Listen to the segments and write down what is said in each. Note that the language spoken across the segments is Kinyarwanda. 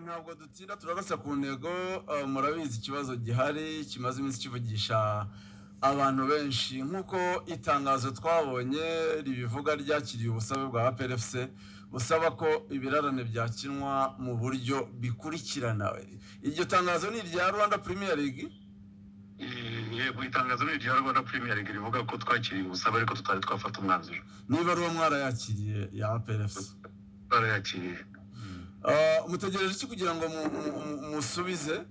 ntabwo dutinda turarasa ku ntego murabizi ikibazo gihari kimaze iminsi kivugisha abantu benshi nk'uko itangazo twabonye ribivuga ryakiriye ubusabe bwa APRFC busaba ko ibirarane byakinwa mu buryo bikurikirana. Iryo tangazo ni irya Rwanda Premier League? Yego, itangazo ni irya Rwanda Premier League rivuga ko twakiriye ubusabe ariko tutari twafata umwanzuro. Niba ari uwo mwarayakiriye ya APRFC? Barayakiriye. Mutegereje iki kugira ngo musubize?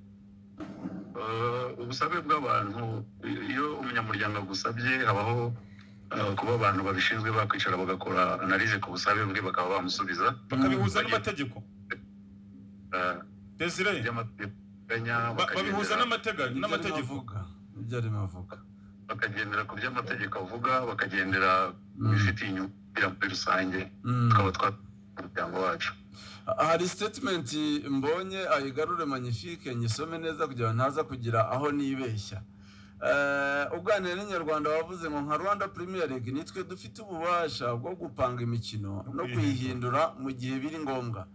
Ubusabe bw'abantu iyo umunyamuryango gusabye habaho kuba abantu babishinzwe bakwicara bagakora analyse ku busabe bwe bakaba bamusubiza bakabihuza n'amategeko. Desire babihuza n'amategeko ibyo arimo avuga, bakagendera ku by'amategeko avuga, bakagendera bifitiye inyungu muri rusange tukaba tw'umuryango wacu. Hari statement mbonye ayigarure magnifique nyisome neza kugira ngo ntaza kugira aho nibeshya. Uganira n'Inyarwanda wavuze ngo nka Rwanda Premier League nitwe dufite ububasha bwo gupanga imikino no kuyihindura mu gihe biri ngombwa.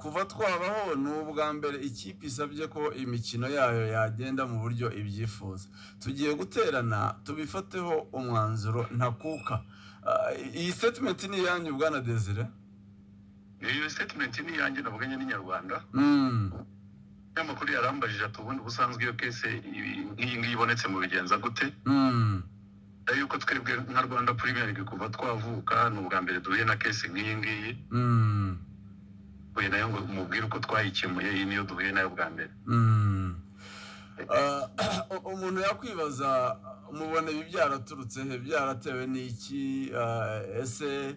Kuva twabaho n'ubwa mbere ikipe isabye ko imikino yayo yagenda mu buryo ibyifuza. Tugiye guterana tubifateho umwanzuro ntakuka. Iyi statement ni yanyu bwana Desire? Iyo statement ni yanjye navuganye n'Inyarwanda. Amakuru yarambajije ati ubundi busanzwe iyo kese nk'iyi ibonetse mu bigenza gute? Yuko twebwe nka Rwanda Premier League kuva twavuka n'ubwa mbere duhuye na kese nk'iyi ngiyi. Nayo ngo mubwire uko twayikemuye, iyi niyo duhuye nayo bwa mbere. Umuntu yakwibaza mubona ibi byaraturutse he, byaratewe n'iki? Ese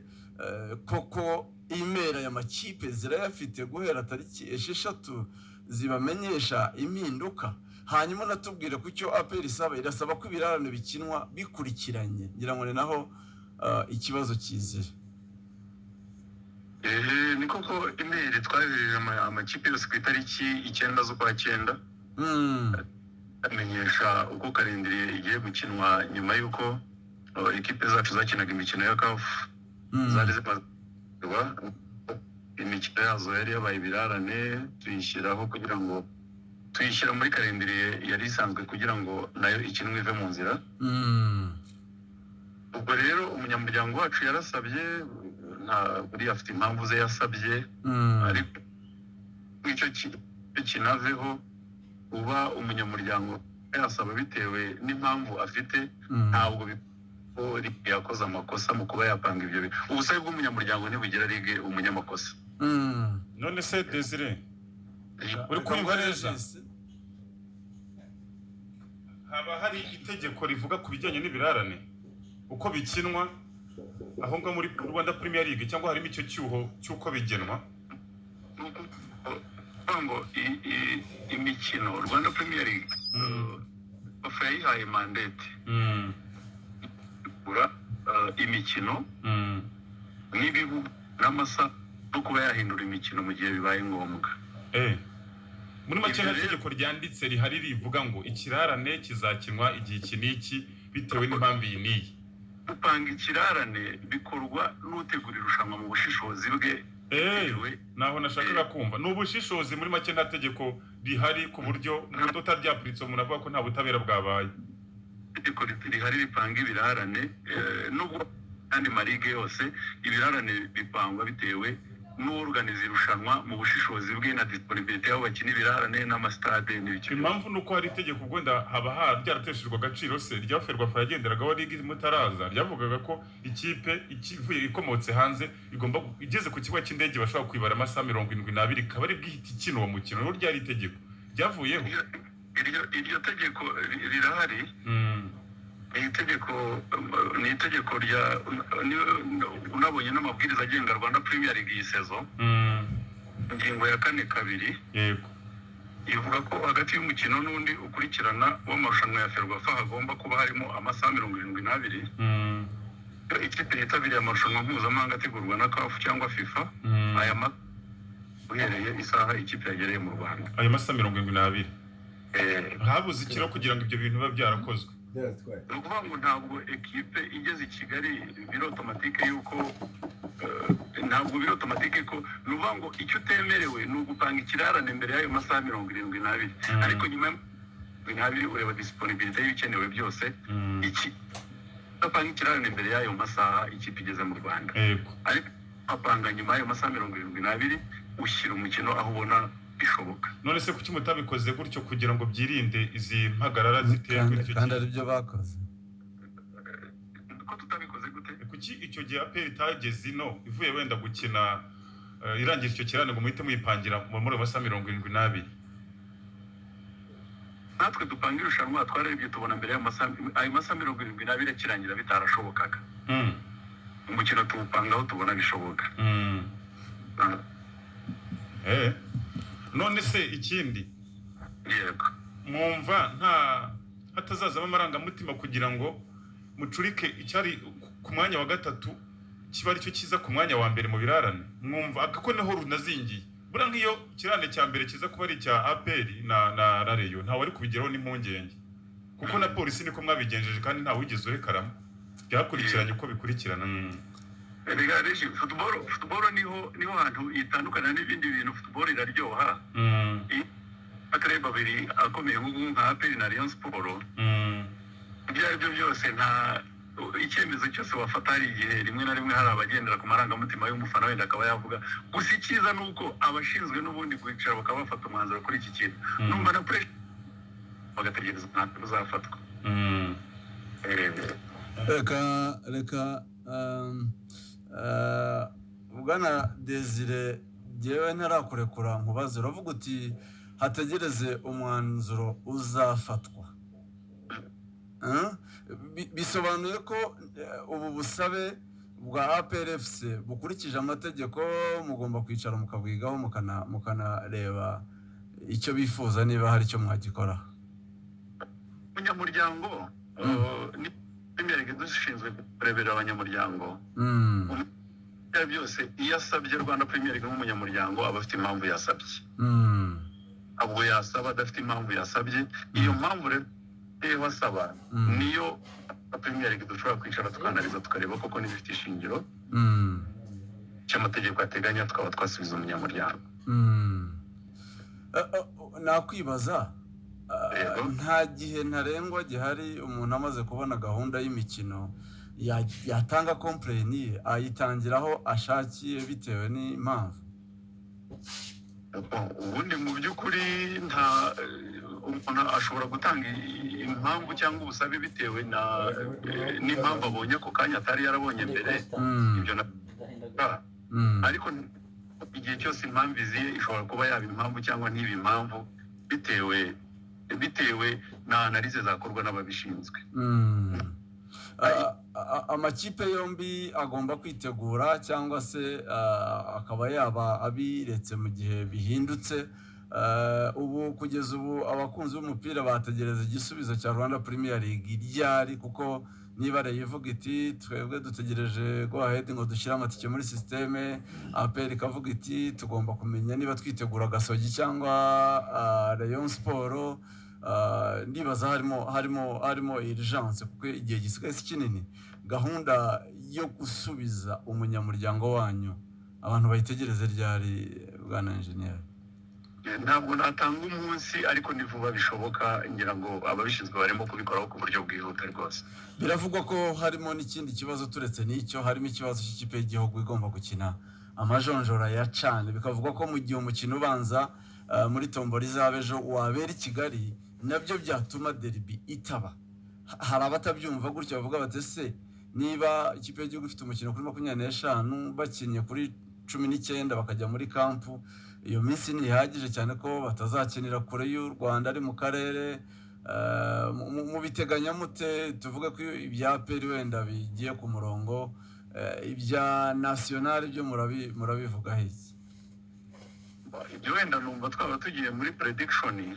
koko imera ya makipe zirayafite guhera tariki 6 zibamenyesha impinduka? Hanyuma natubwire ku cyo APR isaba, irasaba ko ibirarane bikinwa bikurikiranye. Ngira ngo ni naho ikibazo kizira. Ni koko imeri twajeje amakipe yose ku itariki 9 z'ukwa 9 amenyesha uko kalendriye igiye gukinwa nyuma y'uko ekipe zacu zakinaga imikino ya CAF zari zimaze imikino yazo yari yabaye ibirarane tuyishyiraho kugira ngo tuyishyira muri kalendriye yari isanzwe kugira ngo nayo ikinwe ive mu nzira. Ubwo rero umunyamuryango wacu yarasabye, buri afite impamvu ze yasabye, ariko icyo kinaveho uba umunyamuryango yasaba bitewe n'impamvu afite, ntabwo yakoze amakosa mu kuba yapanga ibyo bintu. Ubusabe bw'umunyamuryango ntibugira ligue umunyamakosa. None se Desire uri kumva neza, haba hari itegeko rivuga ku bijyanye n'ibirarane uko bikinwa aho ngo muri Rwanda Premier League, cyangwa harimo icyo cyuho cyuko bigenwa? Ngo imikino Rwanda Premier League bafayihaye mandate imikino n'ibihugu n'amasa no kuba yahindura imikino mu gihe bibaye ngombwa. Muri make nta tegeko ryanditse rihari rivuga ngo ikirarane kizakinwa igihe iki n'iki bitewe n'impamvu iyi n'iyi. Gupanga ikirarane bikorwa n'utegura irushanwa mu bushishozi bwe. Naho nashakaga kumva n'ubushishozi. Muri make nta tegeko rihari ku buryo tutaryapuritse umuntu avuga ko nta butabera bwabaye. Itegeko rihari ripanga ibirarane, nubwo kandi marigue yose ibirarane bipangwa bitewe n'uorganiza irushanwa mu bushishozi bwe na disponibility y'abo bakina ibirarane n'amastade n'ibiciro. Impamvu nuko hari itegeko gwenda haba ryarateshejwe agaciro se ryaferwa fa yagenderagaho ligue mutaraza, ryavugaga ko ikipe ikivuye ikomotse hanze igomba igeze ku kibuga cy'indege bashobora kwibara amasaha 72 kabari bwihita ikino uwo mukino. No ryari itegeko ryavuyeho. Iryo tegeko rirahari. Ni itegeko rya unabonye n'amabwiriza agenga Rwanda Premier League iyi sezo. Ingingo ya 4(2) yego ivuga ko hagati y'umukino n'undi ukurikirana w'amarushanwa ya Ferwafa hagomba kuba harimo amasaha 72. Ikipe yitabiriye amarushanwa mpuzamahanga ategurwa na CAF cyangwa FIFA aya uhereye isaha ikipe yagereye mu Rwanda. Ayo masaha 72 habuze ikiro kugira ngo ibyo bintu biba byarakozwe. Ukuvuga ngo ntabwo ekipe igeze i Kigali biro automatique yuko ntabwo biri automatique ko nuvuga ngo icyo utemerewe ni ugupanga ikirarane mbere y'ayo masaha 72 ariko nyuma y'abiri ureba disponibilité y'ibikenewe byose iki apanga ikirarane mbere y'ayo masaha ikipe igeze mu Rwanda ariko apanga nyuma y'ayo masaha 72 ushyira umukino aho ubona bishoboka. None se kuki mutabikoze gutyo kugira ngo byirinde izi mpagarara ziteye kuri icyo kandi ari byo bakoze? Ko tutabikoze gute? Kuki icyo gihe APR itageze ino ivuye wenda gukina irangira icyo kirane ngo muhite muyipangira muri masaha 72? Natwe dupanga irushanwa twarebye tubona mbere y'ayo masaha 72 kirangira bitarashobokaga. Umukino tuwupangaho tubona bishoboka. None se ikindi yego mwumva hatazazamo amarangamutima kugira ngo mucurike icyari ku mwanya wa gatatu kiba aricyo kiza ku mwanya wa mbere mu birarane? Mwumva akako neho runazingiye bura nk'iyo kirane cya mbere kiza kuba ari cya APR na Rayon ntawe ari kubigeraho n'impungenge kuko na polisi niko mwabigenjeje kandi ntawe wigeze urekaramo byakurikiranye uko bikurikirana. Regarde football niho hantu itandukana n'ibindi bintu. Football iraryoha akareba babiri akomeye nka APR na Rayon Sport ibyo byose nta icyemezo cyose wafata hari igihe rimwe na rimwe hari abagendera ku marangamutima y'umufana wenda akaba yavuga gusa icyiza nuko abashinzwe n'ubundi kwicara bakaba bafata umwanzuro kuri iki kintu numva na pressure bagategereza ntabwo uzafatwa. reka Bwana Desire jewe ntarakurekura nkubaze uravuga uti hategereze umwanzuro uzafatwa. Bisobanuye ko ubu busabe bwa APRFC bukurikije amategeko mugomba kwicara mukabwigaho mukanareba icyo bifuza niba hari icyo mwagikora. Umunyamuryango ni Premier dushinzwe kurebera abanyamuryango byose iyo asabye Rwanda Premier League nk'umunyamuryango aba afite impamvu yasabye. Abwo yasaba adafite impamvu yasabye iyo mpamvu rero wasaba niyo Premier League dushobora kwicara tukanaliza tukareba koko n'ibifite ishingiro cy'amategeko ateganya tukaba twasubiza umunyamuryango. Nakwibaza nta gihe ntarengwa gihari umuntu amaze kubona gahunda y'imikino yatanga complaint ayitangiraho ashakiye bitewe n'impamvu? Ubundi mu by'ukuri nta umuntu ashobora gutanga impamvu cyangwa ubusabe bitewe n'impamvu abonye ako kanya atari yarabonye mbere. Ibyo ariko igihe cyose impamvu iziye ishobora kuba yaba impamvu cyangwa ntiba impamvu bitewe na analize zakorwa n'ababishinzwe. Amakipe yombi agomba kwitegura cyangwa se akaba yaba abiretse mu gihe bihindutse. Ubu kugeza ubu abakunzi b'umupira bategereza igisubizo cya Rwanda Premier League ryari, kuko niba yivuga iti twebwe dutegereje go ahead ngo dushyire amatike muri systeme, APR ikavuga iti tugomba kumenya niba twitegura Gasogi cyangwa Rayon Sport. Ndibaza harimo urgence kuko igihe gisigaye kinini. Gahunda yo gusubiza umunyamuryango wanyu abantu bayitegereze ryari Bwana Engineer? Ntabwo natanga umunsi ariko ni vuba bishoboka, ngira ngo ababishinzwe barimo kubikoraho ku buryo bwihuta rwose. Biravugwa ko harimo n'ikindi kibazo turetse n'icyo, harimo ikibazo cy'ikipe y'igihugu igomba gukina amajonjora ya CHAN. Bikavugwa ko mu gihe umukino ubanza muri tombora izaba ejo wabera i Kigali, nabyo byatuma derby itaba. Hari abatabyumva gutyo bavuga bati se niba ikipe y'igihugu ifite umukino kuri 25 bakinye kuri 19 bakajya muri kampu, iyo minsi ntihagije cyane ko batazakinira kure y'u Rwanda ari mu karere. Mu biteganya mute tuvuge ko ibya APR wenda bigiye ku murongo, ibya national byo murabivuga hiki? Ibyo wenda numva twaba tugiye muri prediction.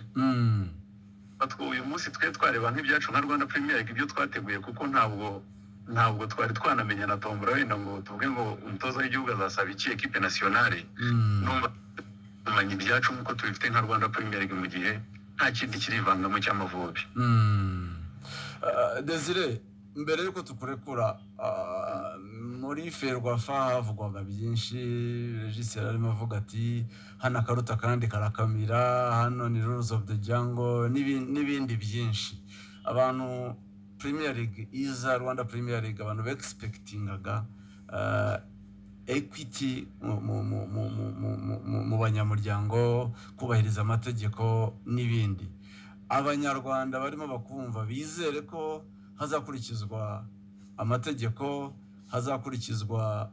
Uyu munsi twareba nk'ibyacu nka Rwanda Premier League ibyo twateguye, kuko ntabwo twari twanamenya na tombora wenda ngo tuvuge ngo umutoza w'igihugu azasaba iki equipe nationale. Numva tumanya ibyacu nk'uko tubifite nka Rwanda Premier League mu gihe nta kindi kirivangamo cy'Amavubi. Desire, mbere yuko tukurekura muri Ferwafa havugwaga byinshi, Regis arimo avuga ati hano akaruta kandi karakamira, hano ni rules of the jungle n'ibindi byinshi. Abantu Premier League iza, Rwanda Premier League, abantu expectingaga equity mu banyamuryango, kubahiriza amategeko n'ibindi. Abanyarwanda barimo bakumva bizere ko hazakurikizwa amategeko, hazakurikizwa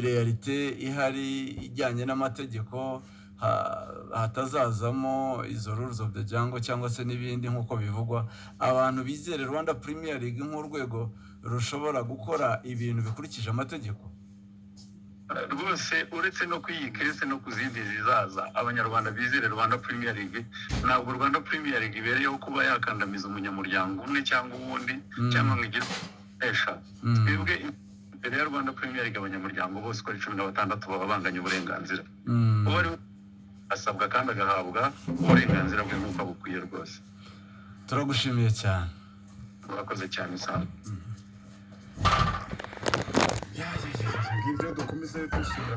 realite ihari ijyanye n'amategeko, hatazazamo izo rules of the jungle cyangwa se n'ibindi nk'uko bivugwa. Abantu bizere Rwanda Premier League nk'urwego rushobora gukora ibintu bikurikije amategeko. Rwose uretse no kwiyikirese no kuzindi zizaza, abanyarwanda bizere Rwanda Premier League. Ntabwo Rwanda Premier League ibereyeho kuba yakandamiza umunyamuryango umwe cyangwa uwundi cyangwa ngo igesha. Twebwe imbere ya Rwanda Premier League abanyamuryango bose uko ari 16 baba banganya uburenganzira. Uwo ari asabwa kandi agahabwa uburenganzira bwe nk'uko bukwiye rwose. Turagushimiye cyane. Murakoze cyane sana. ngibyo dukomeze dushimira